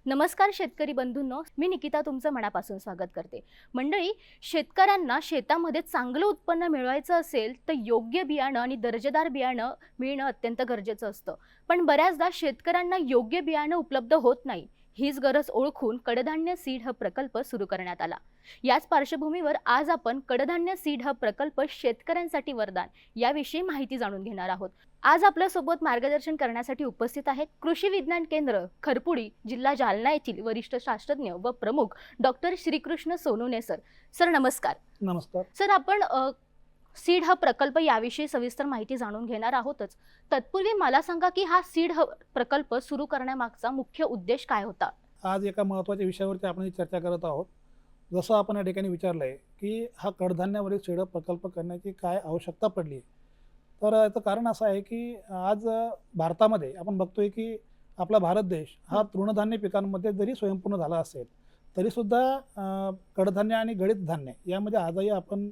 नमस्कार शेतकरी बंधूंनो, मी निकिता तुमचं मनापासून स्वागत करते। मंडळी, शेतकऱ्यांना शेतामध्ये चांगलं उत्पन्न मिळवायचं असेल तर योग्य बियाणं आणि दर्जेदार बियाणं मिळणं अत्यंत गरजेचं असतं। पण बऱ्याचदा शेतकऱ्यांना योग्य बियाणं उपलब्ध होत नाही। हीच गरज ओळखून कडधान्य सीड हब प्रकल्प सुरू करण्यात आला। याच पार्श्वभूमीवर आज आपण कडधान्य सीड हब प्रकल्प शेतकऱ्यांसाठी वरदान याविषयी माहिती जाणून घेणार आहोत। आज आपल्या सोबत मार्गदर्शन करण्यासाठी उपस्थित आहेत कृषी विज्ञान केंद्र खरपुडी, जिल्हा जालना येथील वरिष्ठ शास्त्रज्ञ व प्रमुख doctor Shrikrishna Sonawane sir. Sir नमस्कार। नमस्कार सर, आपण सीड हब प्रकल्प याविषयी सविस्तर माहिती जाणून घेणार आहोतच। तत्पूर्वी मला सांगा की हा सीड हब प्रकल्प सुरू करण्यामागचा मुख्य उद्देश काय होता? आज एका महत्त्वाच्या विषयावरती आपण चर्चा करत आहोत। जसं आपण या ठिकाणी विचारलंय की हा कडधान्यावरील सीड हब प्रकल्प करण्याची काय आवश्यकता पडली, तर याचं कारण असं आहे की आज भारतामध्ये आपण बघतोय की आपला भारत देश हा तृणधान्य पिकांमध्ये जरी स्वयंपूर्ण झाला असेल तरीसुद्धा कडधान्य आणि गळीत धान्य यामध्ये आजही आपण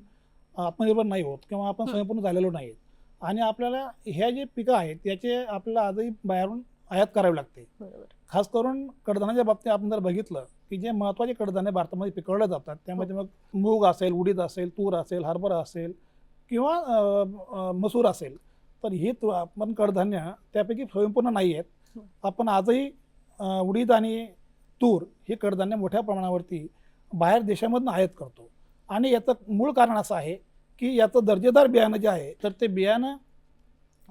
आत्मनिर्भर नाही होत किंवा आपण स्वयंपूर्ण झालेलो नाही। आणि आपल्याला ह्या जे पिकं आहेत त्याचे आपल्याला आजही बाहेरून आयात करावी लागते। खास करून कडधान्याच्या बाबतीत आपण जर बघितलं की जे महत्त्वाचे कडधान्य भारतामध्ये पिकवले जातात त्यामध्ये मग मूग असेल, उडीद असेल, तूर असेल, हरभरा असेल किंवा मसूर असेल, तर ही आपण कडधान्य त्यापैकी स्वयंपूर्ण नाही आहेत। आपण आजही उडीद आणि तूर हे कडधान्य मोठ्या प्रमाणावरती बाहेर देशामधून आयात करतो। आणि याचं मूळ कारण असं आहे की याचं दर्जेदार बियाणं जे आहे तर ते बियाणं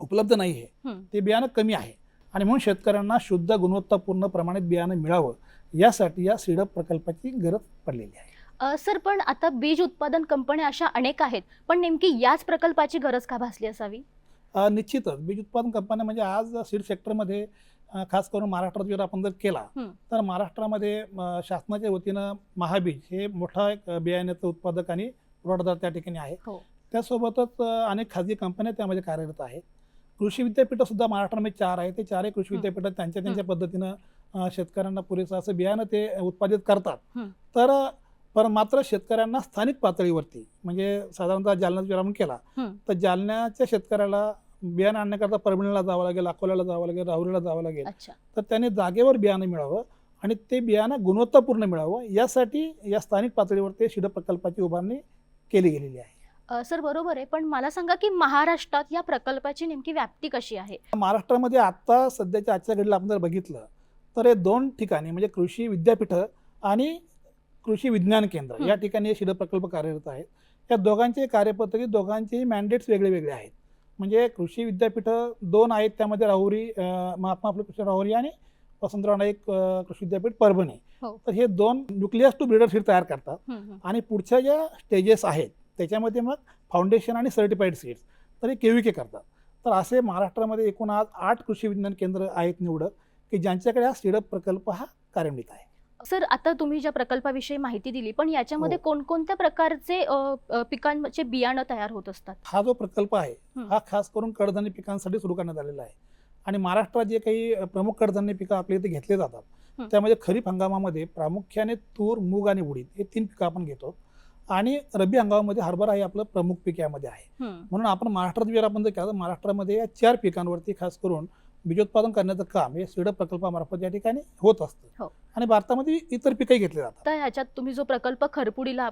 उपलब्ध नाही आहे, ते बियाणं कमी आहे। आणि म्हणून शेतकऱ्यांना शुद्ध गुणवत्तापूर्ण प्रमाणित बियाणं मिळावं यासाठी या सीड हब प्रकल्पाची गरज पडलेली आहे। सर, पण आता बीज उत्पादन कंपन्या अशा अनेक आहेत, पण नेमकी याच प्रकल्पाची गरज का भासली असावी? निश्चितच बीज उत्पादन कंपन्या म्हणजे आज सीड सेक्टरमध्ये खास करून महाराष्ट्रात जर आपण जर केला तर महाराष्ट्रामध्ये शासनाच्या वतीनं महाबीज हे मोठा एक बियाण्याचं उत्पादक आणि पुरवठादार त्या ठिकाणी आहे। त्यासोबतच अनेक खाजगी कंपन्या त्यामध्ये कार्यरत आहेत। कृषी विद्यापीठं सुद्धा महाराष्ट्रामध्ये 4 आहेत। ते 4ही कृषी विद्यापीठं त्यांच्या पद्धतीनं शेतकऱ्यांना पुरेसं असं बियाणं ते उत्पादित करतात। तर मात्र शेतकऱ्यांना स्थानिक पातळीवरती म्हणजे साधारणतः जालन्याचा जर आपण केला तर जालन्याच्या शेतकऱ्याला बियाणं आणण्याकरता परभणीला जावं लागेल, अकोल्याला जावं लागेल, राहुरीला जावं लागेल। तर त्याने जागेवर बियाणं मिळावं आणि ते बियाणं गुणवत्तापूर्ण मिळावं यासाठी या स्थानिक पातळीवर ते सीड हब प्रकल्पाची उभारणी केली गेलेली आहे। सर बरोबर आहे, पण मला सांगा की महाराष्ट्रात या प्रकल्पाची नेमकी व्याप्ती कशी आहे? महाराष्ट्रामध्ये आता सध्याच्या आजच्या घडीला आपण जर बघितलं तर हे 2 ठिकाणी म्हणजे कृषी विद्यापीठं आणि कृषी विज्ञान केंद्र या ठिकाणी हे सीड हब प्रकल्प कार्यरत आहेत। या दोघांचे कार्यपद्धती, दोघांचेही मॅन्डेट्स वेगळे वेगळे आहेत। म्हणजे कृषी विद्यापीठं 2 आहेत, त्यामध्ये राहुरी महात्मा फुले कृषी राहुरी आणि वसंतराव नाईक कृषी विद्यापीठ परभणी। तर हे 2 न्यूक्लियस टू ब्रीडर सीड तयार करतात आणि पुढच्या ज्या स्टेजेस आहेत त्याच्यामध्ये मग फाउंडेशन आणि सर्टिफाईड सीड्स तर हे केव्हीके करतात। तर असे महाराष्ट्रामध्ये एकूण आज 8 कृषी विज्ञान केंद्र आहेत निवडक की ज्यांच्याकडे हा सीड हब प्रकल्प हा कार्यान्वित आहे। सर, आता तुम्ही ज्या प्रकल्पाविषयी माहिती दिली, पण याच्यामध्ये कोणकोणत्या प्रकारचे पिकांचे बियाणं तयार होत असतात? हा जो प्रकल्प आहे हा खास करून कडधान्य पिकांसाठी सुरू करण्यात आलेला आहे। आणि महाराष्ट्रात जे काही प्रमुख कडधान्य पिकं आपल्या इथे घेतले जातात त्यामध्ये खरीप हंगामामध्ये प्रामुख्याने तूर, मूग आणि उडीद हे 3 पिकं आपण घेतो। आणि रब्बी हंगामामध्ये हरभरा हे आपलं प्रमुख पीक यामध्ये आहे। म्हणून आपण महाराष्ट्रात जर आपण जर केलं तर महाराष्ट्रामध्ये या 4 पिकांवरती खास करून बीजोत्पादन करण्याचं काम हे सीड हब प्रकल्पामार्फत या ठिकाणी होत असतं। आणि भारतामध्ये इतर पिकंही घेतले जातात। तर ह्याच्यात तुम्ही जो प्रकल्प खरपुडीला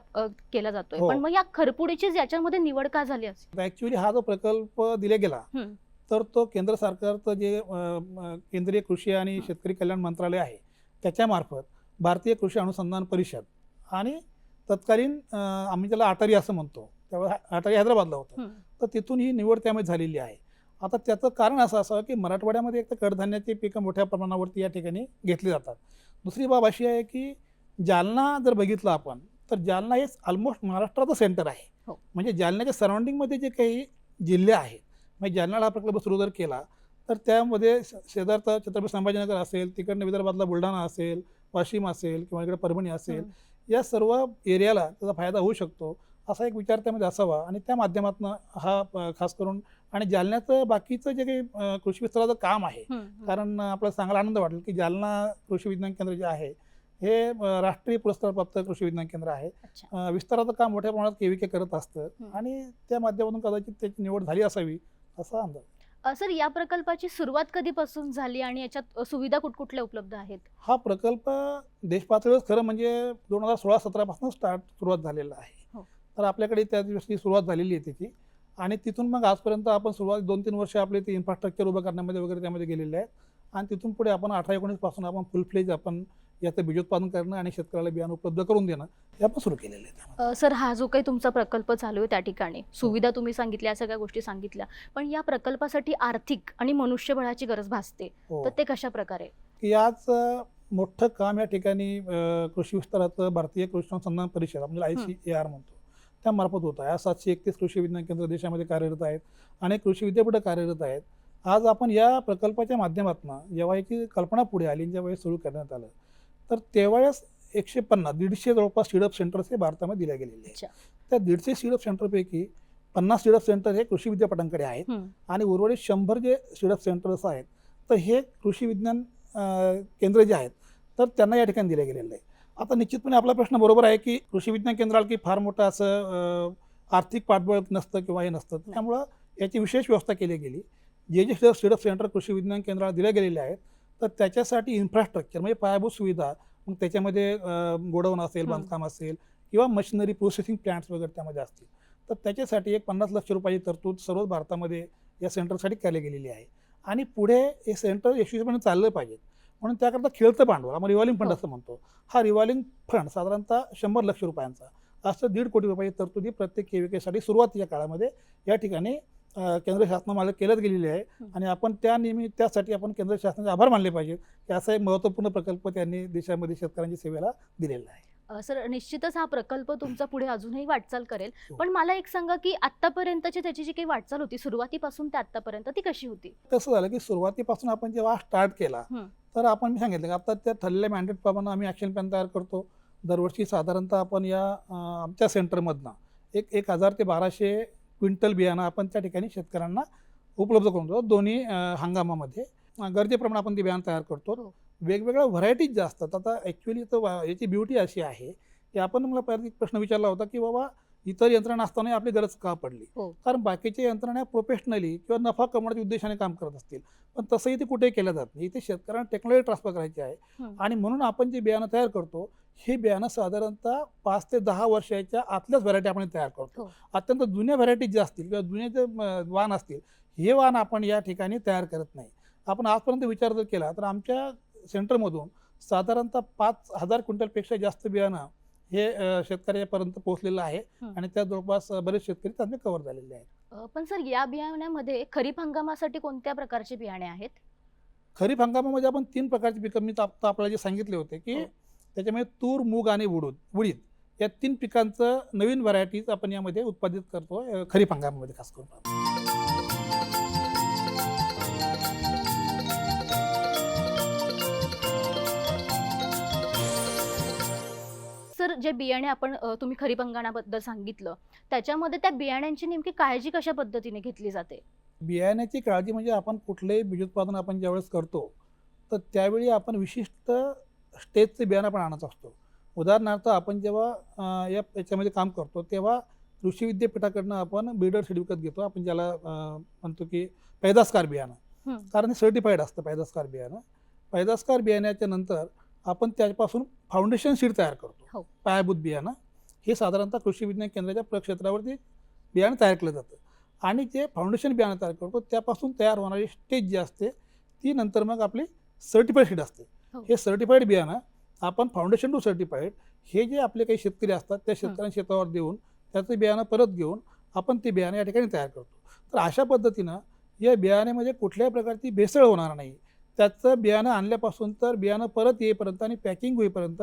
केला जातोय, पण मग या खरपुडीचीच याच्यामध्ये निवड का झाली असेल? ऍक्च्युअली हा जो प्रकल्प दिला गेला तर तो केंद्र सरकारचं जे केंद्रीय कृषी आणि शेतकरी कल्याण मंत्रालय आहे त्याच्यामार्फत भारतीय कृषी अनुसंधान परिषद आणि तत्कालीन आम्ही त्याला अटारी असं म्हणतो, त्यावेळेस अटारी हैदराबादला होतं, तर तिथून ही निवड त्यामध्ये झालेली आहे। आता त्याचं कारण असं असावं की मराठवाड्यामध्ये एक तर कडधान्याची पिकं मोठ्या प्रमाणावरती या ठिकाणी घेतली जातात। दुसरी बाब अशी आहे की जालना जर बघितलं आपण तर जालना हे ऑलमोस्ट महाराष्ट्राचं सेंटर आहे. हो. म्हणजे जालन्याच्या सराउंडिंगमध्ये जे काही जिल्हे आहेत, म्हणजे जालन्याला हा प्रकल्प सुरू जर केला तर त्यामध्ये शेजारचा छत्रपती संभाजीनगर असेल, तिकडनं विदर्भातला बुलढाणा असेल, वाशिम असेल किंवा इकडे परभणी असेल, या सर्व एरियाला त्याचा फायदा होऊ शकतो असा एक विचार त्यामध्ये असावा. आणि त्या माध्यमातून हा खास करून आणि जालन्याचं बाकीचं जे काही कृषी विस्ताराचं काम आहे, कारण आपल्याला सांगायला आनंद वाटेल की जालना कृषी विज्ञान केंद्र जे आहे हे राष्ट्रीय पुरस्कारप्राप्त कृषी विज्ञान केंद्र आहे. विस्ताराचं काम मोठ्या प्रमाणात केविके करत असतं आणि त्या माध्यमातून कदाचित त्याची निवड झाली असावी असा अंदाज. सर, या प्रकल्पाची सुरुवात कधीपासून झाली आणि याच्यात सुविधा कुठकुठल्या उपलब्ध आहेत? हा प्रकल्प देश पातळीवर खरं म्हणजे 2016-17 पासून सुरुवात झालेला आहे. हो. तर आपल्याकडे त्या दिवशी सुरुवात झालेली आहे त्याची आणि तिथून मग आजपर्यंत आपण सुरुवात 2-3 वर्ष आपले ते इन्फ्रास्ट्रक्चर उभं करण्यामध्ये वगैरे त्यामध्ये गेलेले आहेत आणि तिथून पुढे आपण 18-19 पासून आपण फुल फ्लेज आपण याचं बीजोत्पादन करणं आणि शेतकऱ्याला बियाणं उपलब्ध करून देणं हे आपण सुरू केलेलं आहे. सर, हा जो काही तुमचा प्रकल्प चालू आहे त्या ठिकाणी सुविधा तुम्ही सांगितल्या, सगळ्या गोष्टी सांगितल्या, पण या प्रकल्पासाठी आर्थिक आणि मनुष्यबळाची गरज भासते, तर ते कशा प्रकारे? याच मोठं काम या ठिकाणी कृषी विस्ताराचं भारतीय कृषी अनुसंधान परिषद म्हणजे ICAR म्हणतो त्यामार्फत होत आहे. आज 731 कृषी विज्ञान केंद्र देशामध्ये कार्यरत आहेत, अनेक कृषी विद्यापीठं कार्यरत आहेत. आज आपण या प्रकल्पाच्या माध्यमातून जेव्हा याची कल्पना पुढे आली, जेव्हा हे सुरू करण्यात आलं तर त्यावेळेस 150 जवळपास सीडअप सेंटर्स हे भारतामध्ये दिल्या गेलेले आहेत. त्या 150 सीडअप सेंटरपैकी 50 सीडअप सेंटर हे कृषी विद्यापीठांकडे आहेत आणि उर्वरित 100 जे सीडअप सेंटर्स आहेत तर हे कृषी विज्ञान केंद्र जे आहेत तर त्यांना या ठिकाणी दिले गेलेलं आहे. आता निश्चितपणे आपला प्रश्न बरोबर आहे की कृषी विज्ञान केंद्राला की फार मोठं असं आर्थिक पाठबळ नसतं किंवा हे नसतं, त्यामुळं याची विशेष व्यवस्था केली गेली. जे सीडअप सेंटर कृषी विज्ञान केंद्राला दिले गेलेले आहेत तर त्याच्यासाठी इन्फ्रास्ट्रक्चर म्हणजे पायाभूत सुविधा, मग त्याच्यामध्ये गोडाऊन असेल, बांधकाम असेल किंवा मशिनरी प्रोसेसिंग प्लांट्स वगैरे त्यामध्ये असतील, तर त्याच्यासाठी एक 50 लाख रुपयाची तरतूद सर्व भारतामध्ये या सेंटरसाठी केली गेलेली आहे. आणि पुढे हे सेंटर यशस्वीपणे चाललं पाहिजे म्हणून त्याकरता खेळतं भांडवल आपण रिव्हॉल्विंग फंड असं म्हणतो. हा रिव्हॉल्विंग फंड साधारणतः 100 लाख रुपयांचा असं 1.5 कोटी रुपयाची तरतुदी प्रत्येक केविकेसाठी सुरुवातीच्या काळामध्ये या ठिकाणी केंद्र शासनामार्फत केल्याच गेलेली आहे आणि आपण त्यासाठी आपण केंद्र शासनाचे आभार मानले पाहिजे की असा एक महत्त्वपूर्ण प्रकल्प त्यांनी देशामध्ये शेतकऱ्यांच्या सेवेला दिलेला आहे. सर, निश्चितच हा प्रकल्प तुमचा पुढे अजूनही वाटचाल करेल, पण मला एक सांगा की आतापर्यंतची त्याची जी काही वाटचाल होती सुरुवातीपासून ते आतापर्यंत ती कशी होती? कसं झालं की सुरुवातीपासून आपण जेव्हा स्टार्ट केला तर आपण मी सांगितलं की आता त्या ठरलेल्या मॅन्डेट प्रमाणे आम्ही ॲक्शन प्लॅन तयार करतो. दरवर्षी साधारणतः आपण या आमच्या सेंटरमधनं 1000 ते 1200 क्विंटल बियाणं आपण त्या ठिकाणी शेतकऱ्यांना उपलब्ध करून देतो. दोन्ही हंगामामध्ये गरजेप्रमाणे आपण ते बियाणं तयार करतो. वेगवेगळ्या व्हरायटीज ज्या असतात. आता ॲक्च्युली तर याची ब्युटी अशी आहे की आपण मला पहिला एक प्रश्न विचारला होता की बाबा इतर यंत्रणा असताना आपली गरज का पडली, कारण बाकीच्या यंत्रणा प्रोफेशनली किंवा नफा कमवण्याच्या उद्देशाने काम करत असतील, पण तसंही ते कुठेही केलं जात नाही. इथे शेतकऱ्यांना टेक्नॉलॉजी ट्रान्सफर करायची आहे आणि म्हणून आपण जे बियाणं तयार करतो हे बियाणं साधारणतः 5 ते 10 वर्षाच्या आतल्याच व्हरायटी आपण तयार करतो. अत्यंत जुन्या व्हरायटीज ज्या असतील किंवा जुने जे वाण असतील हे वाण आपण या ठिकाणी तयार करत नाही. आपण आजपर्यंत विचार जर केला तर आमच्या सेंटरमधून साधारणतः 5000 क्विंटलपेक्षा जास्त बियाणं हे शेतकऱ्यापर्यंत पोहोचलेलं आहे आणि त्या जवळपास बरेच शेतकरी त्याने कव्हर झालेले आहेत. पण सर, या बियाण्यामध्ये खरीप हंगामासाठी कोणत्या प्रकारचे बियाणे आहेत? खरीप हंगामामध्ये आपण 3 प्रकारचे पिकं मी आता आपल्याला जे सांगितले होते की त्याच्यामध्ये तूर, मूग आणि उडीद या 3 पिकांचं नवीन व्हरायटीज आपण यामध्ये उत्पादित करतो खरीप हंगामामध्ये खास करून. सर, जे बियाणे आपण तुम्ही खरीप हंगामाबद्दल सांगितलं त्याच्यामध्ये त्या बियाण्यांची नेमकी काळजी कशा पद्धतीने घेतली जाते? बियाण्याची काळजी म्हणजे आपण कुठलंही बीजोत्पादन आपण ज्यावेळेस करतो तर त्यावेळी आपण विशिष्ट स्टेजचे बियाणं पण आणत असतो. उदाहरणार्थ आपण जेव्हा याच्यामध्ये काम करतो तेव्हा कृषी विद्यापीठाकडनं आपण ब्रीडर सीड विकत घेतो, आपण ज्याला म्हणतो की पैदासकार बियाणं, कारण हे सर्टिफाईड असतं पैदासकार बियाणं. पैदासकार बियाण्याच्या नंतर आपण त्यापासून फाउंडेशन सीड तयार करतो, पायाभूत बियाणं. हे साधारणतः कृषी विज्ञान केंद्राच्या प्रक्षेत्रावरती बियाणं तयार केलं जातं आणि जे फाउंडेशन बियाणं तयार करतो त्यापासून तयार होणारी स्टेज जी असते ती नंतर मग आपली सर्टिफाईड सीड असते. हे सर्टिफाईड बियाणं आपण फाउंडेशन टू सर्टिफाईड हे जे आपले काही शेतकरी असतात त्या शेतकऱ्यांना शेतावर देऊन त्याचं बियाणं परत घेऊन आपण ते बियाणं या ठिकाणी तयार करतो. तर अशा पद्धतीनं या बियाण्यामध्ये कुठल्याही प्रकारची भेसळ होणार नाही, त्याचं बियाणं आणल्यापासून तर बियाणं परत येईपर्यंत आणि पॅकिंग होईपर्यंत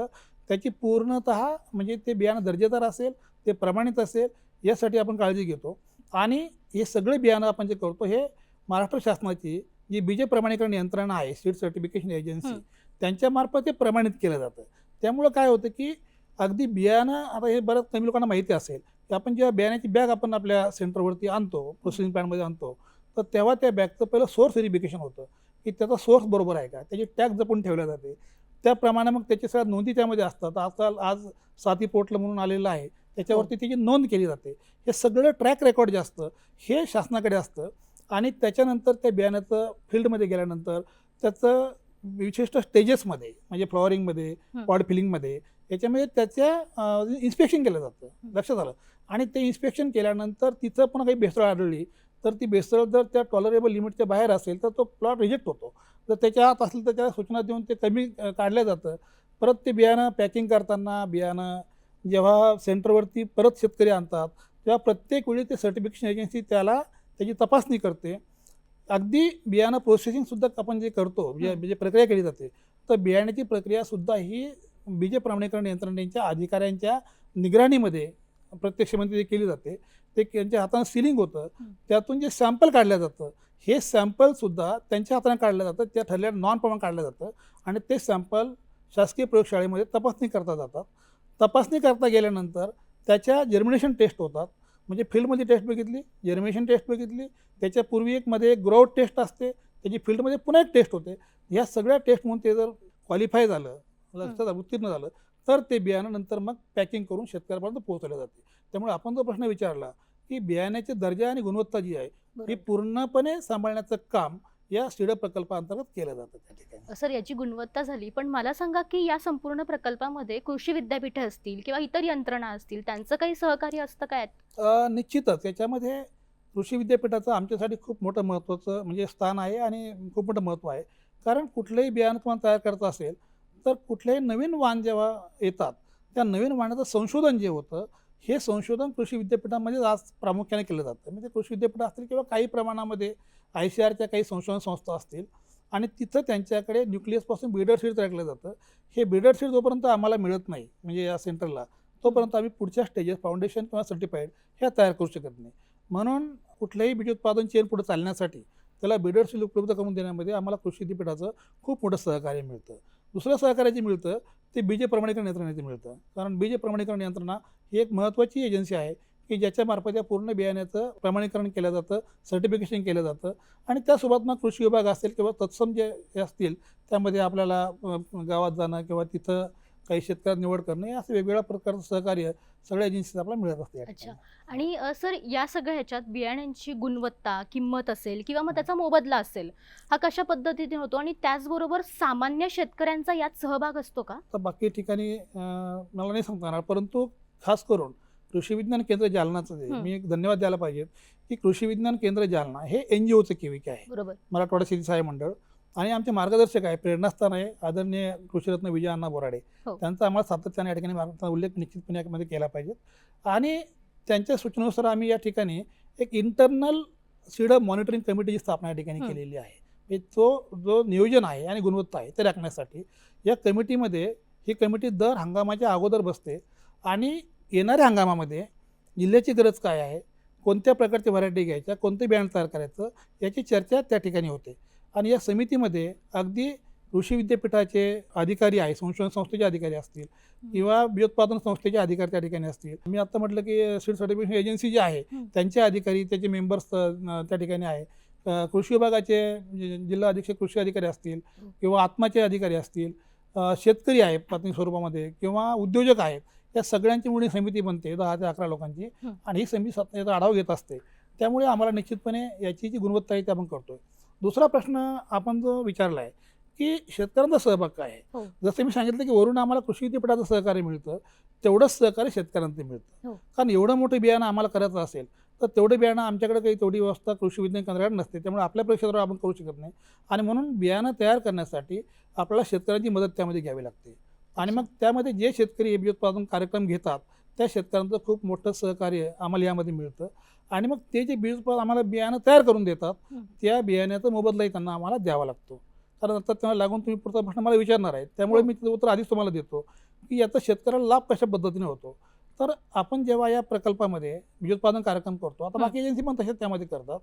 त्याची पूर्णतः म्हणजे ते बियाणं दर्जेदार असेल, ते प्रमाणित असेल यासाठी आपण काळजी घेतो. आणि हे सगळे बियाणं आपण जे करतो हे महाराष्ट्र शासनाची जी बीज प्रमाणीकरण यंत्रणा आहे, सीड सर्टिफिकेशन एजन्सी, त्यांच्यामार्फत ते प्रमाणित केलं जातं. त्यामुळं काय होतं की अगदी बियाणं आता हे बऱ्याच कमी लोकांना माहिती असेल की आपण जेव्हा बियाण्याची बॅग आपण आपल्या सेंटरवरती आणतो, प्रोसेसिंग प्लॅनमध्ये आणतो, तर तेव्हा त्या बॅगचं पहिलं सोर्स व्हेरिफिकेशन होतं की त्याचा सोर्स बरोबर आहे का, त्याची टॅग जपून ठेवल्या जाते. त्याप्रमाणे मग त्याच्या सगळ्या नोंदी त्यामध्ये असतात. आजकाल आज साथी पोर्टल म्हणून आलेलं आहे, त्याच्यावरती त्याची नोंद केली जाते. हे सगळं ट्रॅक रेकॉर्ड जे असतं हे शासनाकडे असतं. आणि त्याच्यानंतर त्या बियाण्याचं फील्डमध्ये गेल्यानंतर त्याचं विशिष्ट स्टेजेसमध्ये म्हणजे फ्लॉवरिंगमध्ये, पॉड फिलिंगमध्ये याच्यामध्ये त्याच्या इन्स्पेक्शन केलं जातं. लक्षात आलं. आणि ते इन्स्पेक्शन केल्यानंतर तिथं पण काही भेसळ आढळली तर ती भेसळ जर त्या टॉलरेबल लिमिटच्या बाहेर असेल तर तो प्लॉट रिजेक्ट होतो. जर त्याच्या आत असेल तर त्याला सूचना देऊन ते कमी काढलं जातं. परत ते बियाणं पॅकिंग करताना बियाणं जेव्हा सेंटरवरती परत शेतकरी आणतात तेव्हा प्रत्येक वेळी ते सर्टिफिकेशन एजन्सी त्याची तपासणी करते. अगदी बियाणं प्रोसेसिंगसुद्धा आपण जे करतो, जे प्रक्रिया केली जाते, तर बियाण्याची प्रक्रियासुद्धा ही बीज प्रमाणीकरण यंत्रणेच्या अधिकाऱ्यांच्या निगराणीमध्ये प्रत्यक्षमध्ये केली जाते. ते त्यांच्या हातानं सिलिंग होतं, त्यातून जे सॅम्पल काढलं जातं हे सॅम्पलसुद्धा त्यांच्या हाताने काढलं जातं, त्या ठरलेल्या नॉन प्रमाण काढलं जातं आणि ते सॅम्पल शासकीय प्रयोगशाळेमध्ये तपासणी करता जातात. तपासणी करता गेल्यानंतर त्याच्या जर्मिनेशन टेस्ट होतात. म्हणजे फील्डमध्ये टेस्ट बघितली, जर्मिनेशन टेस्ट बघितली, त्याच्यापूर्वी एक ग्रोथ टेस्ट असते, त्याची फील्डमध्ये पुन्हा एक टेस्ट होते. ह्या सगळ्या टेस्टमधून ते जर क्वालिफाय झालं, लक्षात उत्तीर्ण झालं, तर ते बियाणं नंतर मग पॅकिंग करून शेतकऱ्यापर्यंत पोहोचवलं जाते. त्यामुळे आपण जो प्रश्न विचारला की बियाण्याची दर्जा आणि गुणवत्ता जी आहे ही पूर्णपणे सांभाळण्याचं काम या सीड प्रकल्पाअंतर्गत केलं जातं त्या ठिकाणी. सर, याची गुणवत्ता झाली, पण मला सांगा की या संपूर्ण प्रकल्पामध्ये कृषी विद्यापीठे असतील किंवा इतर यंत्रणा असतील, त्यांचं काही सहकार्य असतं काय? निश्चितच याच्यामध्ये कृषी विद्यापीठाचं आमच्यासाठी खूप मोठं महत्त्वाचं म्हणजे स्थान आहे आणि खूप मोठं महत्त्व आहे. कारण कुठलंही बियाणं तुम्हाला तयार करायचं असेल तर कुठलेही नवीन वाण जेव्हा येतात त्या नवीन वाणाचं संशोधन जे होतं हे संशोधन कृषी विद्यापीठामध्ये आज प्रामुख्याने केलं जातं. म्हणजे कृषी विद्यापीठ असतील किंवा काही प्रमाणामध्ये ICARच्या काही संशोधन संस्था असतील आणि तिथं त्यांच्याकडे न्यूक्लियसपासून ब्रीडर सीड तयार केलं जातं. हे ब्रीडर सीड जोपर्यंत आम्हाला मिळत नाही म्हणजे या सेंटरला, तोपर्यंत आम्ही पुढच्या स्टेजेस फाउंडेशन किंवा सर्टिफाईड ह्या तयार करू शकत नाही. म्हणून कुठल्याही बीज उत्पादन चेन पुढे चालण्यासाठी त्याला ब्रीडर सीड उपलब्ध करून देण्यामध्ये आम्हाला कृषी विद्यापीठाचं खूप मोठं सहकार्य मिळतं. दुसरं सहकार्य जे मिळतं ते बीज प्रमाणीकरण यंत्रणेचं मिळतं. कारण बीज प्रमाणीकरण यंत्रणा ही एक महत्त्वाची एजन्सी आहे की ज्याच्यामार्फत या पूर्ण बियाण्याचं प्रमाणीकरण केलं जातं, सर्टिफिकेशन केलं जातं. आणि त्यासोबत मग कृषी विभाग असेल किंवा तत्सम जे असतील त्यामध्ये आपल्याला गावात जाणं किंवा तिथं काही शेतकऱ्यांना निवड करणं हे असं वेगवेगळ्या प्रकारचं सहकार्य सगळ्या एजन्सीज आपल्याला मिळत असते. अच्छा. आणि सर, या सगळ्या ह्याच्यात बियाण्यांची गुणवत्ता, किंमत असेल किंवा मग त्याचा मोबदला असेल, हा कशा पद्धतीने होतो आणि त्याचबरोबर सामान्य शेतकऱ्यांचा यात सहभाग असतो का? तर बाकी ठिकाणी मला नाही सांगता येणार, परंतु खास करून कृषी विज्ञान केंद्र जालनाचं जे मी एक धन्यवाद द्यायला पाहिजे की कृषी विज्ञान केंद्र जालना हे NGOचं केविके आहे, बरोबर. मराठवाडा शेती सहाय्य मंडळ. आणि आमचे मार्गदर्शक आहे, प्रेरणास्थान आहे आदरणीय कृषीरत्न विजय अण्णा बोराडे. त्यांचा आम्हाला सातत्याने या ठिकाणी उल्लेख निश्चितपणे यामध्ये केला पाहिजे. आणि त्यांच्या सूचनेनुसार आम्ही या ठिकाणी एक इंटरनल सीड मॉनिटरिंग कमिटीची स्थापना या ठिकाणी केलेली आहे. जो नियोजन आहे आणि गुणवत्ता आहे ते राखण्यासाठी या कमिटीमध्ये ही कमिटी दर हंगामाच्या अगोदर बसते आणि येणाऱ्या हंगामामध्ये जिल्ह्याची गरज काय आहे, कोणत्या प्रकारची व्हरायटी घ्यायच्या, कोणतं बियाणं तयार करायचं याची चर्चा त्या ठिकाणी होते. आणि या समितीमध्ये अगदी कृषी विद्यापीठाचे अधिकारी आहे, संशोधन संस्थेचे अधिकारी असतील किंवा बियोत्पादन संस्थेचे अधिकारी त्या ठिकाणी असतील. मी आता म्हटलं की सीड सर्टिफिकेशन एजन्सी जी आहे त्यांचे अधिकारी, त्याचे मेंबर्स त्या ठिकाणी आहे. कृषी विभागाचे जिल्हा अधीक्षक कृषी अधिकारी असतील किंवा आत्माचे अधिकारी असतील, शेतकरी आहे प्राथमिक स्वरूपामध्ये किंवा उद्योजक आहेत, या सगळ्यांची मिळून समिती बनते 10 ते 11 लोकांची आणि ही समिती याचा आढावा घेत असते. त्यामुळे आम्हाला निश्चितपणे याची जी गुणवत्ता आहे ती आपण करतोय. दुसरा प्रश्न आपण जो विचारला आहे की शेतकऱ्यांचा सहभाग काय आहे, जसं मी सांगितलं की वरून आम्हाला कृषी विद्यापीठाचं सहकार्य मिळतं, तेवढंच सहकार्य शेतकऱ्यांचं मिळतं. कारण एवढं मोठं बियाणं आम्हाला करायचं असेल तर तेवढं बियाणं आमच्याकडे काही तेवढी व्यवस्था कृषी विज्ञान केंद्राकडे नसते, त्यामुळे आपल्या क्षेत्रावर आपण करू शकत नाही. आणि म्हणून बियाणं तयार करण्यासाठी आपल्याला शेतकऱ्यांची मदत त्यामध्ये घ्यावी लागते. आणि मग त्यामध्ये जे शेतकरी हे बीजोत्पादन कार्यक्रम घेतात त्या शेतकऱ्यांचं खूप मोठं सहकार्य आम्हाला यामध्ये मिळतं. आणि मग ते जे बीज आम्हाला बियाणं तयार करून देतात त्या बियाण्याचा मोबदलाही त्यांना आम्हाला द्यावा लागतो. कारण आता तेव्हा लागून तुम्ही पुढचा प्रश्न मला विचारणार आहे, त्यामुळे मी त्याचं उत्तर आधीच तुम्हाला देतो की याचा शेतकऱ्याला लाभ कशा पद्धतीने होतो. तर आपण जेव्हा या प्रकल्पामध्ये बीजोत्पादन कार्यक्रम करतो, आता बाकी एजन्सी पण तसेच त्यामध्ये करतात,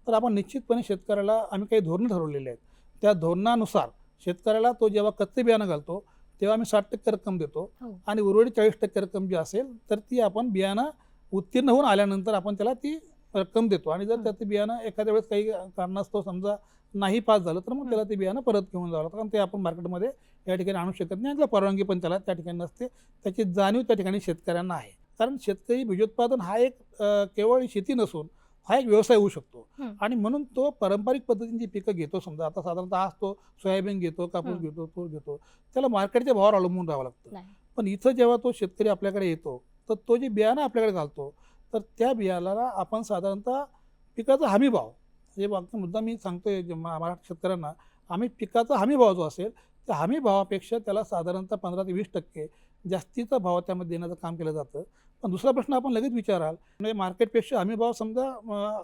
तर आपण निश्चितपणे शेतकऱ्याला आम्ही काही धोरणं ठरवलेली आहेत. त्या धोरणानुसार शेतकऱ्याला तो जेव्हा कच्चे बियाणं घालतो तेव्हा आम्ही 60% रक्कम देतो आणि उर्वरित 40% रक्कम जी असेल तर ती आपण बियाणं उत्तीर्ण होऊन आल्यानंतर आपण त्याला ती रक्कम देतो. आणि जर त्याचं बियाणं एखाद्या वेळेस काही कारणास्तव समजा नाही पास झालं तर मग त्याला ते बियाणं परत घेऊन जावं लागतं, कारण ते आपण मार्केटमध्ये या ठिकाणी आणू शकत नाही आणि त्याला परवानगी पण त्याला त्या ठिकाणी नसते. त्याची जाणीव त्या ठिकाणी शेतकऱ्यांना आहे, कारण शेतकरी बीजोत्पादन हा एक केवळ शेती नसून हा एक व्यवसाय होऊ शकतो. आणि म्हणून तो पारंपरिक पद्धतीची पिकं घेतो. समजा आता साधारणतः आज तो सोयाबीन घेतो, कापूस घेतो, तूर घेतो, त्याला मार्केटच्या भावावर अवलंबून राहावं लागतं. पण इथं जेव्हा तो शेतकरी आपल्याकडे येतो तर तो जे बियाणं आपल्याकडे घालतो तर त्या बियाणाला आपण साधारणतः पिकाचा हमी भाव, हे मुद्दा मी सांगतोय महाराष्ट्र शेतकऱ्यांना, आम्ही पिकाचा हमी भाव जो असेल त्या हमी भावापेक्षा त्याला साधारणतः 15 ते 20% जास्तीचा भाव त्यामध्ये देण्याचं काम केलं जातं. पण दुसरा प्रश्न आपण लगेच विचाराल, म्हणजे मार्केटपेक्षा हमी भाव समजा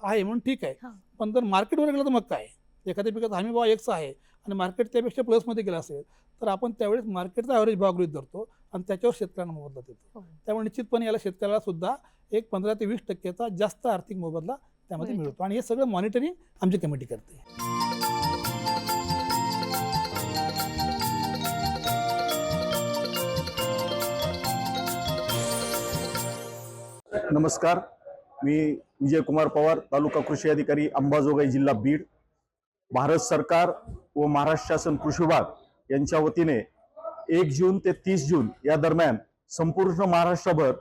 आहे म्हणून ठीक आहे, पण जर मार्केटवर गेलं तर मग काय, एखाद्या पिकाचा हमी भाव X आहे आणि मार्केट त्यापेक्षा प्लसमध्ये गेला असेल तर आपण त्यावेळेस मार्केटचा ॲव्हरेज भाव गृहीत धरतो आणि त्याच्यावर शेतकऱ्यांना मोबदला देतो. त्यामुळे निश्चितपणे याला शेतकऱ्याला सुद्धा एक 15 ते 20% जास्त आर्थिक मोबदला त्यामध्ये मिळतो आणि हे सगळं मॉनिटरिंग आमची कमिटी करते. नमस्कार, मी विजयकुमार पवार, तालुका कृषी अधिकारी, अंबाजोगाई, जिल्हा बीड. भारत सरकार व महाराष्ट्र शासन कृषी विभाग यांच्या वतीने 1 जून ते 30 जून या दरम्यान संपूर्ण महाराष्ट्रभर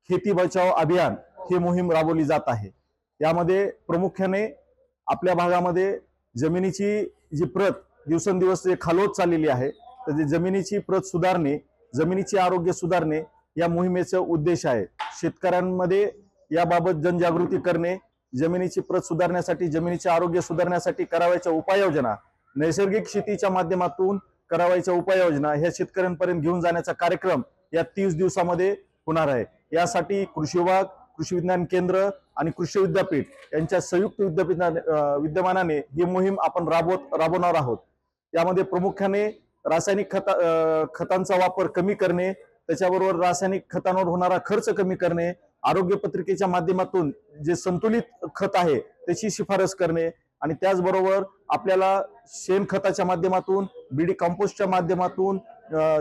खेती बचाव अभियान ही मोहीम राबवली जात आहे. यामध्ये प्रामुख्याने आपल्या भागामध्ये जमिनीची जी प्रत दिवसेंदिवस खालवत चाललेली आहे, तर जमिनीची प्रत सुधारणे, जमिनीचे आरोग्य सुधारणे या मोहिमेचा उद्देश आहे. शेतकऱ्यांमध्ये याबाबत जनजागृती करणे, जमिनीची प्रत सुधारण्यासाठी, जमिनीचे आरोग्य सुधारण्यासाठी करावयाच्या उपाययोजना, नैसर्गिक शेतीच्या माध्यमातून करावयाच्या उपाययोजना ह्या शेतकऱ्यांपर्यंत घेऊन जाण्याचा कार्यक्रम या 30 दिवसामध्ये होणार आहे. यासाठी कृषी विभाग, कृषी विज्ञान केंद्र आणि कृषी विद्यापीठ यांच्या संयुक्त विद्यमानाने ही मोहीम आपण राबवणार आहोत. यामध्ये प्रामुख्याने रासायनिक खतांचा वापर कमी करणे, त्याच्याबरोबर रासायनिक खतांवर होणारा खर्च कमी करणे, आरोग्य पत्रिकेच्या माध्यमातून जे संतुलित खत आहे त्याची शिफारस करणे आणि त्याचबरोबर आपल्याला शेणखताच्या माध्यमातून, बीडी कंपोस्टच्या माध्यमातून,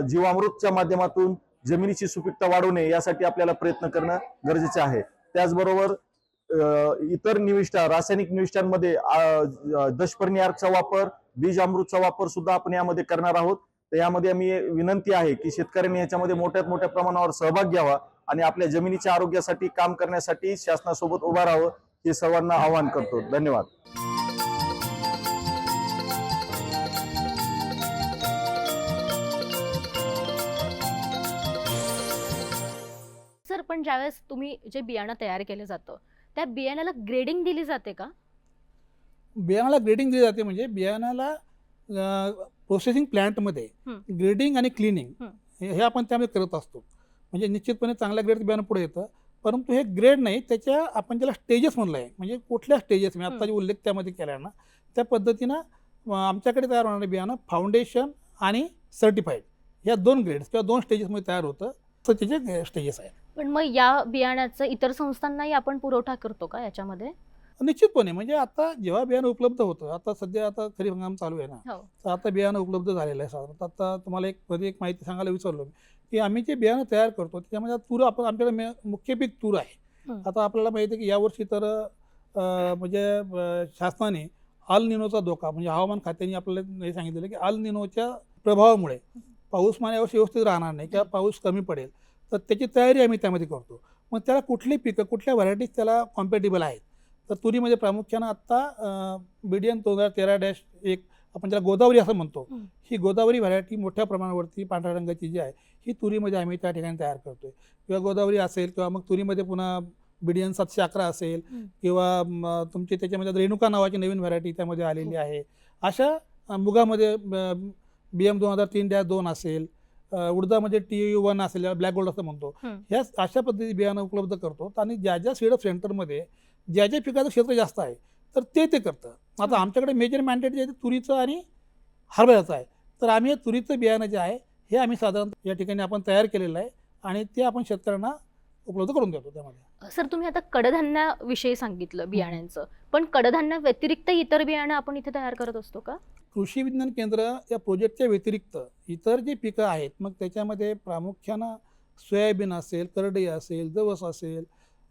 जीवामृतच्या माध्यमातून जमिनीची सुपीकता वाढवणे यासाठी आपल्याला प्रयत्न करणं गरजेचे आहे. त्याचबरोबर इतर निविष्ठा, रासायनिक निविष्ठांमध्ये दशपर्णी अर्कचा वापर, बीज अमृतचा वापर सुद्धा आपण यामध्ये करणार आहोत. तर यामध्ये आम्ही विनंती आहे की शेतकऱ्यांनी याच्यामध्ये मोठ्यात मोठ्या प्रमाणावर सहभाग घ्यावा आणि आपल्या जमिनीच्या आरोग्यासाठी काम करण्यासाठी शासनासोबत उभा राहावं हे सर्वांना आवाहन करतो. धन्यवाद. सर, पण ज्यावेळेस तुम्ही जे बियाणं तयार केलं जातं त्या बियाण्याला ग्रेडिंग दिली जाते का? बियाणाला ग्रेडिंग दिली जाते, म्हणजे बियाणाला प्रोसेसिंग प्लांटमध्ये ग्रेडिंग आणि क्लिनिंग हे आपण त्यामध्ये करत असतो. म्हणजे निश्चितपणे चांगल्या ग्रेड बियाणं पुढे येतं, परंतु हे ग्रेड नाही, त्याच्या आपण त्याला स्टेजेस म्हणलं आहे. म्हणजे कुठल्या स्टेजेस, मी आत्ता जे उल्लेख त्यामध्ये केला आहे ना, त्या पद्धतीनं आमच्याकडे तयार होणारे बियाणं फाउंडेशन आणि सर्टिफाईड या 2 ग्रेड्स किंवा 2 स्टेजेसमध्ये तयार होतं, तर त्याचे स्टेजेस आहेत. पण मग या बियाण्याचा इतर संस्थांनाही आपण पुरवठा करतो का याच्यामध्ये? निश्चितपणे, म्हणजे आता जेव्हा बियाणं उपलब्ध होतं, आता सध्या आता खरीप हंगाम चालू आहे ना, तर आता बियाणं उपलब्ध झालेलं आहे साधारणतः. आता तुम्हाला एक माहिती सांगायला विसरलो मी, की आम्ही जे बियाणं तयार करतो त्याच्यामध्ये तूर, आपण आमच्याकडे मुख्य पीक तूर आहे. आता आपल्याला माहिती आहे की यावर्षी तर म्हणजे शासनाने अल निनोचा धोका, म्हणजे हवामान खात्याने आपल्याला हे सांगितलेलं की अल निनोच्या प्रभावामुळे पाऊसमान यावर्षी व्यवस्थित राहणार नाही किंवा पाऊस कमी पडेल, तर त्याची तयारी आम्ही त्यामध्ये करतो. मग त्याला कुठली पिकं, कुठल्या व्हरायटीज त्याला कॉम्पॅटेबल आहेत, तर तुरीमध्ये प्रामुख्यानं आत्ता BDN 2013-1 आपण त्याला गोदावरी असं म्हणतो, ही गोदावरी व्हरायटी मोठ्या प्रमाणावरती पांढऱ्या रंगाची जी आहे ही तुरीमध्ये आम्ही त्या ठिकाणी तयार करतोय. किंवा गोदावरी असेल किंवा मग तुरीमध्ये पुन्हा BDN 711 असेल किंवा तुमची त्याच्यामध्ये रेणुका नावाची नवीन व्हरायटी त्यामध्ये आलेली आहे. अशा मुगामध्ये BM 2003-2 असेल, उडदामध्ये TU1 असेल, ब्लॅक गोल्ड असं म्हणतो, ह्या अशा पद्धती बियाणं उपलब्ध करतो. आणि ज्या सीड सेंटरमध्ये ज्या पिकाचं क्षेत्र जास्त आहे तर ते करतं. आता आमच्याकडे मेजर मॅन्डेट जे आहे तुरीचं आणि हरभऱ्याचं आहे. तर आम्ही हे तुरीचं बियाणं जे आहे हे आम्ही साधारण या ठिकाणी आपण तयार केलेलं आहे आणि ते आपण शेतकऱ्यांना उपलब्ध करून देतो त्यामध्ये. सर तुम्ही आता कडधान्याविषयी सांगितलं बियाण्यांचं, पण कडधान्या व्यतिरिक्त इतर बियाणं आपण इथे तयार करत असतो का? कृषी विज्ञान केंद्र या प्रोजेक्टच्या व्यतिरिक्त इतर जे पिकं आहेत मग त्याच्यामध्ये प्रामुख्यानं सोयाबीन असेल, करडई असेल, जवस असेल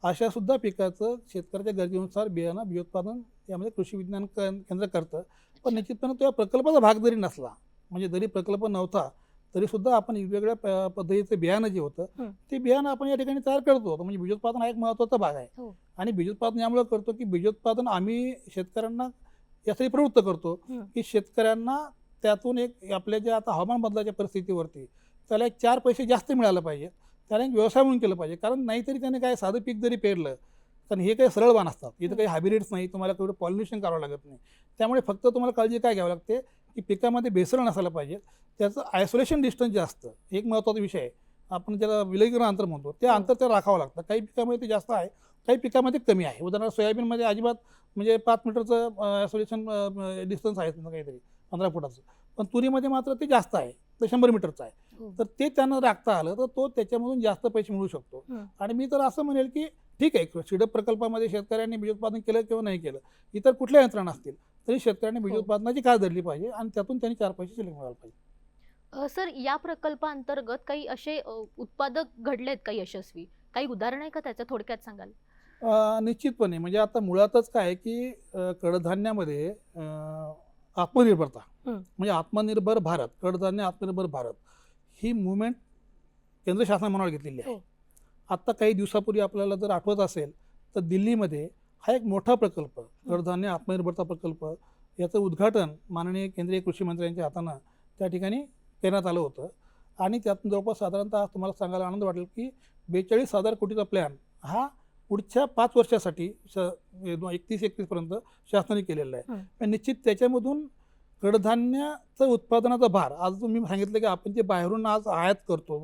अशा सुद्धा पिकाचं शेतकऱ्याच्या गरजेनुसार बियाणं बियोत्पादन यामध्ये कृषी विज्ञान केंद्र करतं. पण निश्चितपणे तो या प्रकल्पाचा भाग जरी नसला, म्हणजे जरी प्रकल्प नव्हता तरीसुद्धा आपण वेगवेगळ्या पद्धतीचं बियाणं जे होतं ते बियाणं आपण या ठिकाणी तयार करतो. म्हणजे बीजोत्पादन हा एक महत्त्वाचा भाग आहे. हो. आणि बीजोत्पादन यामुळे करतो की बीजोत्पादन आम्ही शेतकऱ्यांना यासाठी प्रवृत्त करतो की शेतकऱ्यांना त्यातून एक आपल्या ज्या आता हवामान बदलाच्या परिस्थितीवरती त्याला एक 4 पैसे जास्त मिळालं पाहिजे, त्याला एक व्यवसाय म्हणून केलं पाहिजे. कारण नाहीतरी त्याने काय साधं पीक जरी पेरलं कारण हे काही सरळ वाण असतात, इथं काही हायब्रिड्स नाही, तुम्हाला तेवढं पॉलिनेशन करावं लागत नाही. त्यामुळे फक्त तुम्हाला काळजी काय घ्यावी लागते की पिकामध्ये भेसळ नसायला पाहिजे, त्याचं आयसोलेशन डिस्टन्स जे असतं एक महत्त्वाचा विषय आहे. आपण ज्याला विलगीकरण अंतर म्हणतो ते अंतर त्याला राखावं लागतं. काही पिकामध्ये ते जास्त आहे, काही पिकामध्ये कमी आहे. उदाहरणार्थ सोयाबीनमध्ये अजिबात म्हणजे 5 मीटरचं आयसोलेशन डिस्टन्स आहे काहीतरी 15 फुटाचं, पण तुरीमध्ये मात्र ते जास्त आहे, तर 100 मीटरचं आहे. तर ते त्यांना राखता आलं तर तो त्याच्यामधून जास्त पैसे मिळू शकतो. आणि मी तर असं म्हणेल की ठीक आहे, सीडप प्रकल्पामध्ये शेतकऱ्यांनी बीजोत्पादन केलं किंवा नाही केलं, इतर कुठल्या यंत्रणा असतील तरी शेतकऱ्यांनी बीजोत्पादनाची काय धरली पाहिजे आणि त्यातून त्यांनी 4 पैसे शिल्लक मिळाले पाहिजे. सर या प्रकल्पाअंतर्गत काही असे उत्पादक घडलेत का यशस्वी? काही उदाहरण आहे का त्याचं थोडक्यात सांगाल? निश्चितपणे म्हणजे आता मुळातच काय आहे की कडधान्यामध्ये आत्मनिर्भरता म्हणजे आत्मनिर्भर भारत, कडधान्य आत्मनिर्भर भारत ही मुवमेंट केंद्र शासनाने मनावर घेतलेली आहे. आत्ता काही दिवसापूर्वी आपल्याला जर आठवत असेल तर दिल्लीमध्ये हा एक मोठा प्रकल्प कडधान्य आत्मनिर्भरता प्रकल्प याचं उद्घाटन माननीय केंद्रीय कृषी मंत्र्यांच्या हातानं त्या ठिकाणी करण्यात आलं होतं. आणि त्यातून जवळपास साधारणतः तुम्हाला सांगायला आनंद वाटेल की 42,000 कोटीचा प्लॅन हा पुढच्या 5 वर्षासाठी 31-31पर्यंत शासनाने केलेला आहे. पण निश्चित त्याच्यामधून कडधान्याचं उत्पादनाचा भार आज तुम्ही सांगितलं की आपण जे बाहेरून आज आयात करतो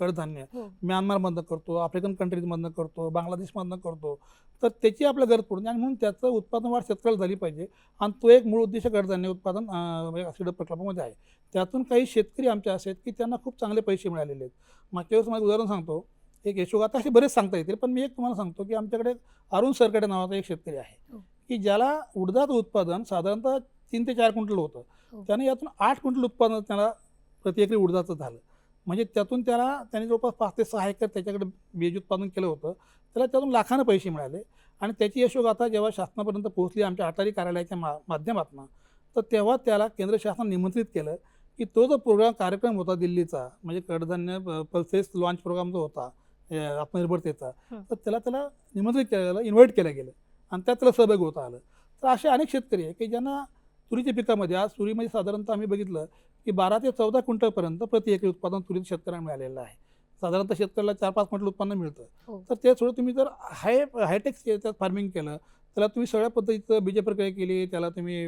कडधान्य, म्यानमारमधनं करतो, आफ्रिकन कंट्रीजमधनं करतो, बांगलादेशमधनं करतो, तर त्याची आपल्या गरज पडून आणि म्हणून त्याचं उत्पादन वाढ शेतकऱ्याला झाली पाहिजे. आणि तो एक मूळ उद्देश कडधान्य उत्पादन सीडप प्रकल्पामध्ये आहे. त्यातून काही शेतकरी आमचे असे आहेत की त्यांना खूप चांगले पैसे मिळालेले आहेत. मागच्या वेळेस मला उदाहरण सांगतो, एक यशोगाथा असे बरेच सांगता येतील, पण मी एक तुम्हाला सांगतो की आमच्याकडे अरुण सरकडे नावाचा एक शेतकरी आहे की ज्याला उडदाचं उत्पादन साधारणतः 3 ते 4 क्विंटल होतं. त्याने यातून 8 क्विंटल उत्पादन त्याला प्रति एकरी उडदाचं झालं. म्हणजे त्यातून त्याने जवळपास 5 ते 6 एकर त्याच्याकडे बीज उत्पादन केलं होतं. त्याला त्यातून लाखानं पैसे मिळाले. आणि त्याची यशोगाथा जेव्हा शासनापर्यंत पोहोचली आमच्या अटारी कार्यालयाच्या माध्यमातून, तर तेव्हा त्याला केंद्र शासनाने निमंत्रित केलं की तो जो कार्यक्रम होता दिल्लीचा, म्हणजे कडधान्य पल्सेस लॉन्च प्रोग्राम जो होता आत्मनिर्भरतेचा, तर त्याला निमंत्रित केलं गेलं, इन्व्हाइट केलं गेलं आणि त्यात त्याला सहभागी होता आलं. तर असे अनेक शेतकरी आहे की ज्यांना तुरीच्या पिकामध्ये आज तुरीमध्ये साधारणतः आम्ही बघितलं की 12 ते 14 क्विंटलपर्यंत प्रति एकरी उत्पादन तुरीचं शेतकऱ्यांना मिळालेलं आहे. साधारणतः शेतकऱ्याला 4-5 क्विंटल उत्पन्न मिळतं. तर ते थोडं तुम्ही जर हायटेक त्यात फार्मिंग केलं, त्याला तुम्ही सगळ्या पद्धतीचं बीज प्रक्रिया केली, त्याला तुम्ही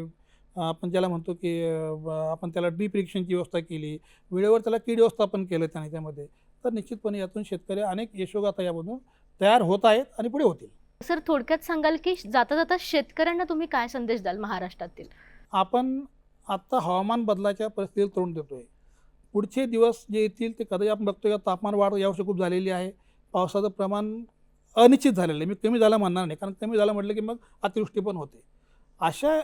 आपण ज्याला म्हणतो की आपण त्याला ड्रीप इरिगेशनची व्यवस्था केली, वेळेवर त्याला कीड व्यवस्थापन केलं त्यामध्ये, तर निश्चितपणे यातून शेतकरी अनेक यशोगाथा यामधून तयार होत आहेत आणि पुढे होतील. सर थोडक्यात सांगाल की जाता जाता शेतकऱ्यांना तुम्ही काय संदेश द्याल महाराष्ट्रातील? आपण आत्ता हवामान बदलाच्या परिस्थितीला तोंड देतोय. पुढचे दिवस जे येतील ते कदाचित आपण बघतोय का तापमान वाढ यावर्षी खूप झालेली आहे. पावसाचं प्रमाण अनिश्चित झालेलं आहे. मी कमी झालं म्हणणार नाही, कारण कमी झालं म्हटलं की मग अतिवृष्टी पण होते. अशा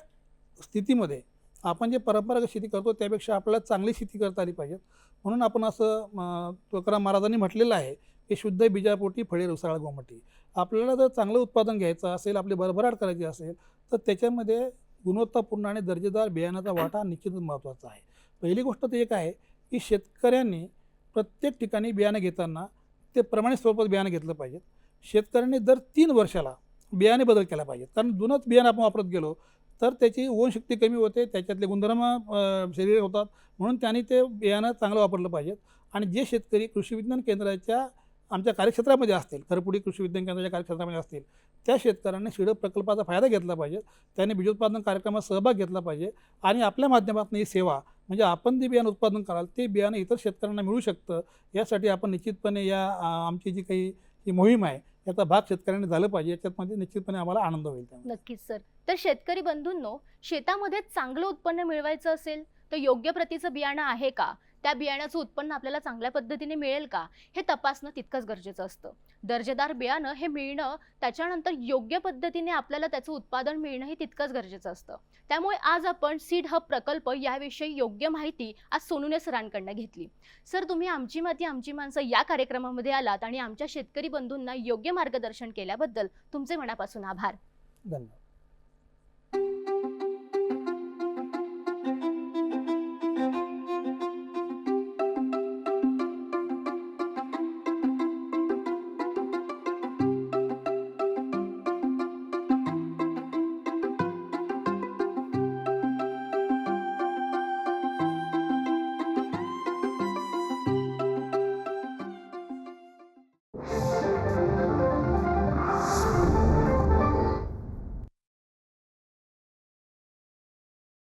स्थितीमध्ये आपण जे परंपरागत शेती करतो त्यापेक्षा आपल्याला चांगली शेती करता आली पाहिजे. म्हणून आपण असं तुकाराम महाराजांनी म्हटलेलं आहे की शुद्ध बीजापोटी फळे रसाळ गोमटी. आपल्याला जर चांगलं उत्पादन घ्यायचं असेल, आपली भरभराट करायची असेल, तर त्याच्यामध्ये गुणवत्तापूर्ण आणि दर्जेदार बियाण्याचा वाटा निश्चितच महत्त्वाचा आहे. पहिली गोष्ट तर एक आहे की शेतकऱ्यांनी प्रत्येक ठिकाणी बियाणं घेताना ते प्रमाणित स्वरूपात बियाणं घेतलं पाहिजे. शेतकऱ्यांनी दर 3 वर्षाला बियाणे बदल केला पाहिजे, कारण जुनंच बियाणं आपण वापरत गेलो तर त्याची ओनशक्ती कमी होते, त्याच्यातले गुणधर्म शरीर होतात. म्हणून त्यांनी ते बियाणं चांगलं वापरलं पाहिजे. आणि जे शेतकरी कृषी विज्ञान केंद्राच्या आमच्या कार्यक्षेत्रामध्ये असतील, खरपुडी कृषी विज्ञान केंद्राच्या कार्यक्षेत्रामध्ये असतील, त्या शेतकऱ्यांनी सीडप प्रकल्पाचा फायदा घेतला पाहिजे. त्यांनी बीजोत्पादन कार्यक्रमात सहभाग घेतला पाहिजे आणि आपल्या माध्यमातून ही सेवा म्हणजे आपण जे बियाणं उत्पादन कराल ते बियाणं इतर शेतकऱ्यांना मिळू शकतं. यासाठी आपण निश्चितपणे या आमची जी काही ही मोहीम आहे याचा भाग शेतकऱ्यांनी झालं पाहिजे. याच्यामध्ये निश्चितपणे आम्हाला आनंद होईल. नक्कीच सर. तर शेतकरी बंधूंनो, शेतामध्ये चांगलं उत्पन्न मिळवायचं असेल तर योग्य प्रतीचं बियाणं आहे का, त्या बियाण्याचं उत्पन्न आपल्याला चांगल्या पद्धतीने मिळेल का, हे तपासणं तितकंच गरजेचं असतं. दर्जेदार बियाणं हे मिळणं, त्याच्यानंतर योग्य पद्धतीने आपल्याला त्याचं उत्पादन मिळणं हे तितकंच गरजेचं असतं. त्यामुळे आज आपण सीड हब प्रकल्प याविषयी योग्य माहिती आज सोनुने सरांकडनं घेतली. सर, तुम्ही आमची माती आमची माणसं या कार्यक्रमामध्ये आलात आणि आमच्या शेतकरी बंधूंना योग्य मार्गदर्शन केल्याबद्दल तुमचे मनापासून आभार. धन्यवाद.